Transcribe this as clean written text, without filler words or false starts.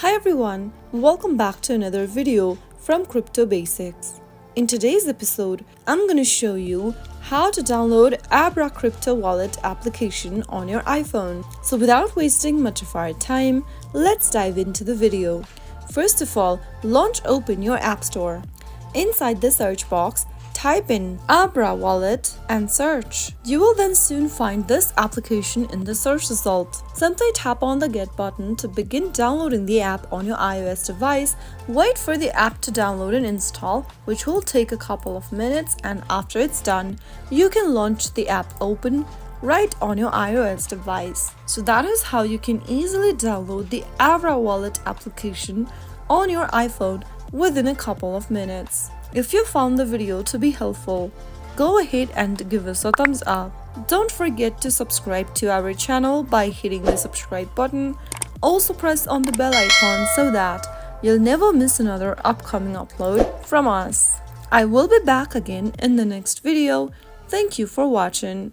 Hi everyone, welcome back to another video from Crypto Basics. In today's episode, I'm going to show you how to download Abra crypto wallet application on your iPhone. So without wasting much of our time, let's dive into the video. First of all, open your App Store. Inside the search box, type in Abra wallet and search. You will then soon find this application in the search result. Simply tap on the Get button to begin downloading the app on your iOS device. Wait for the app to download and install, which will take a couple of minutes, and after it's done, you can launch the app open right on your iOS device. So that is how you can easily download the Abra wallet application on your iPhone within a couple of minutes. If you found the video to be helpful, go ahead and give us a thumbs up. Don't forget to subscribe to our channel by hitting the subscribe button. Also press on the bell icon so that you'll never miss another upcoming upload from us. I will be back again in the next video. Thank you for watching.